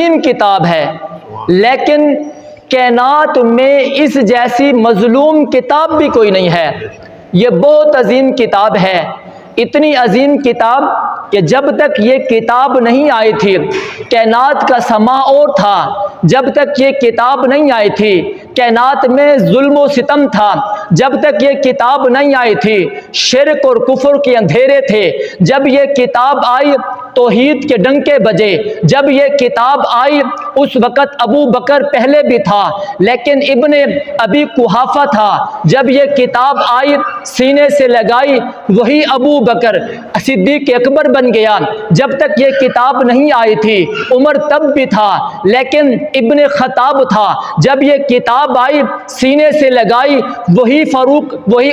عظیم کتاب ہے، لیکن کائنات میں اس جیسی مظلوم کتاب بھی کوئی نہیں ہے۔ یہ بہت عظیم کتاب ہے، اتنی عظیم کتاب کہ جب تک یہ کتاب نہیں آئی تھی کائنات کا سما اور تھا، جب تک یہ کتاب نہیں آئی تھی کائنات میں ظلم و ستم تھا، جب تک یہ کتاب نہیں آئی تھی شرک اور کفر کے اندھیرے تھے، جب یہ کتاب آئی توحید کے ڈنکے بجے، جب یہ کتاب آئی اس وقت ابو بکر پہلے بھی تھا لیکن ابن ابی قحافہ تھا، جب یہ کتاب آئی سینے سے لگائی وہی ابو بکر صدیق اکبر بن گیا، جب تک یہ کتاب نہیں آئی تھی عمر تب بھی تھا لیکن ابن خطاب تھا، جب یہ کتاب آئی سینے سے لگائی وہی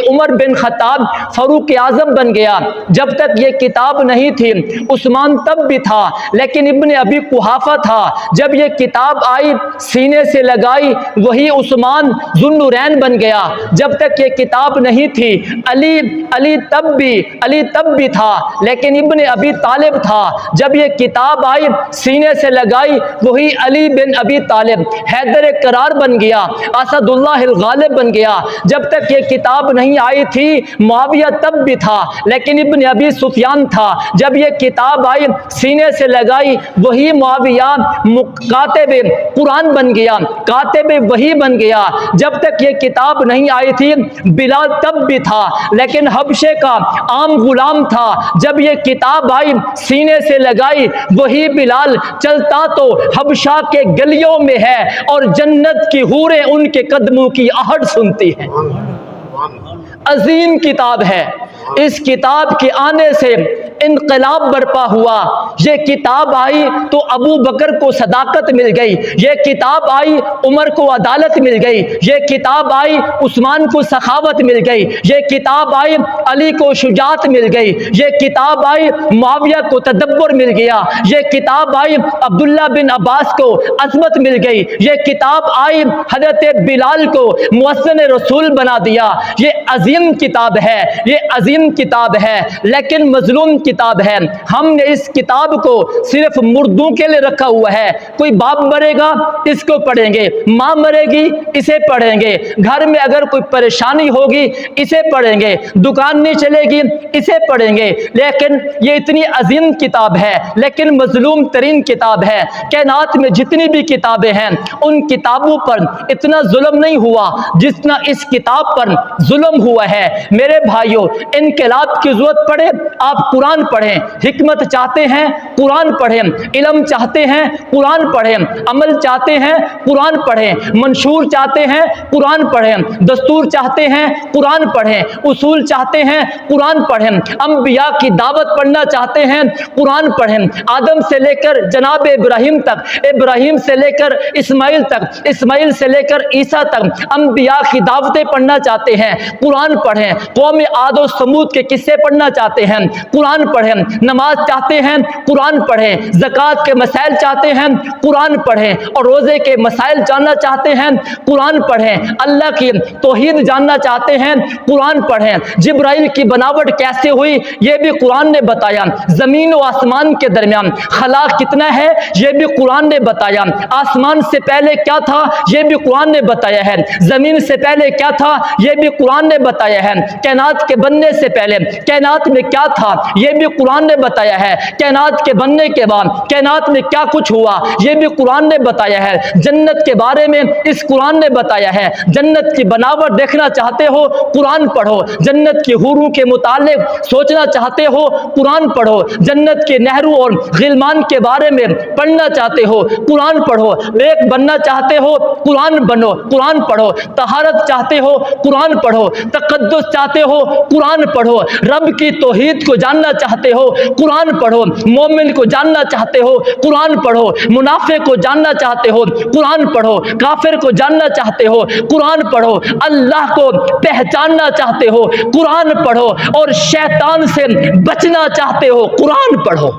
عمر بن خطاب فاروق اعظم بن گیا، جب تک یہ کتاب نہیں تھی عثمان تب بھی تھا لیکن ابن ابی قحافہ تھا، جب یہ کتاب آئی سینے سے لگائی وہی عثمان ذو النورین بن گیا، جب تک یہ کتاب نہیں تھی علی تب بھی تھا لیکن ابن ابی طالب تھا، جب یہ کتاب آئی سینے سے لگائی وہی علی بن ابی طالب حیدر کرار بن گیا، اسد اللہ الغالب بن گیا، جب تک یہ کتاب نہیں آئی تھی معاویہ تب بھی تھا لیکن ابن ابی سفیان تھا، جب یہ کتاب آئی سینے سے لگائی وہی معاویہ کاتب قرآن بن گیا، کاتب وحی بن گیا، جب تک یہ کتاب نہیں آئی تھی بلال تب بھی تھا لیکن حبشے کا عام غلام تھا، جب یہ کتاب آئی سینے سے لگائی وہی بلال چلتا تو حبشہ کے گلیوں میں ہے اور جنت کی حوریں ان کے قدموں کی آہٹ سنتی ہیں۔ عظیم کتاب ہے، اس کتاب کے آنے سے انقلاب برپا ہوا، یہ کتاب آئی تو ابو بکر کو صداقت مل گئی، یہ کتاب آئی عمر کو عدالت مل گئی، یہ کتاب آئی عثمان کو سخاوت مل گئی، یہ کتاب آئی علی کو شجاعت مل گئی، یہ کتاب آئی معاویہ کو تدبر مل گیا، یہ کتاب آئی عبداللہ بن عباس کو عظمت مل گئی، یہ کتاب آئی حضرت بلال کو مؤذن رسول بنا دیا۔ یہ عظیم کتاب ہے، یہ عظیم کتاب ہے لیکن مظلوم کتاب ہے، ہم نے اس کتاب کو صرف مردوں کے لیے رکھا ہوا ہے، کوئی باپ مرے گا اس کو پڑھیں گے، ماں مرے گی اسے پڑھیں گے، گھر میں اگر کوئی پریشانی ہوگی اسے پڑھیں گے، دکان نہیں چلے گی اسے پڑھیں گے، لیکن یہ اتنی عظیم کتاب ہے لیکن مظلوم ترین کتاب ہے۔ کائنات میں جتنی بھی کتابیں ہیں ان کتابوں پر اتنا ظلم نہیں ہوا جتنا اس کتاب پر ظلم ہوا ہے۔ میرے بھائیوں انقلاب کی ضرورت پڑے آپ قرآن پڑھیں، حکمت چاہتے ہیں قرآن پڑھیں، علم چاہتے ہیں قرآن پڑھیں، عمل چاہتے ہیں قرآن پڑھیں، منشور چاہتے ہیں قرآن پڑھیں، دستور چاہتے ہیں قرآن پڑھیں، اصول چاہتے ہیں قرآن پڑھیں، انبیاء کی دعوت پڑھنا چاہتے ہیں قرآن پڑھیں، آدم سے لے کر جناب ابراہیم تک، ابراہیم سے لے کر اسماعیل تک، اسماعیل سے لے کر عیسیٰ تک انبیاء کی دعوتیں پڑھنا چاہتے ہیں قرآن پڑھیں، قوم عاد و سمود کے قصے پڑھنا چاہتے ہیں قرآن پڑھیں، نماز چاہتے ہیں قرآن پڑھیں، زکوٰۃ کے مسائل چاہتے ہیں قرآن پڑھیں اور روزے کے مسائل جاننا چاہتے ہیں قرآن پڑھیں، اللہ کی توحید جاننا چاہتے ہیں قرآن پڑھیں، جبرائیل کی بناوٹ کیسے ہوئی یہ بھی قرآن نے بتایا، زمین و آسمان کے درمیان خلا کتنا ہے یہ بھی قرآن نے بتایا، آسمان سے پہلے کیا تھا یہ بھی قرآن نے بتایا ہے، زمین سے پہلے کیا تھا یہ بھی قرآن نے بتایا ہے، کائنات کے بننے سے پہلے کائنات میں کیا تھا یہ بھی قرآن نے بتایا ہے، کائنات کے بننے کے بعد کائنات میں کیا کچھ ہوا یہ بھی قرآن نے بتایا ہے، جنت کے بارے میں اس قرآن نے بتایا ہے، جنت کی بناوٹ دیکھنا چاہتے ہو قرآن پڑھو، جنت کی حوروں کے متعلق سوچنا چاہتے ہو قرآن پڑھو، جنت کے نہروں اور غلمان کے بارے میں پڑھنا چاہتے ہو قرآن پڑھو، نیک بننا چاہتے ہو قرآن بنو قرآن پڑھو، طہارت چاہتے ہو قرآن پڑھو، تقدس چاہتے ہو قرآن پڑھو، رب کی توحید کو جاننا چاہتے ہو قرآن پڑھو، مومن کو جاننا چاہتے ہو قرآن پڑھو، منافق کو جاننا چاہتے ہو قرآن پڑھو، کافر کو جاننا چاہتے ہو قرآن پڑھو، اللہ کو پہچاننا چاہتے ہو قرآن پڑھو اور شیطان سے بچنا چاہتے ہو قرآن پڑھو۔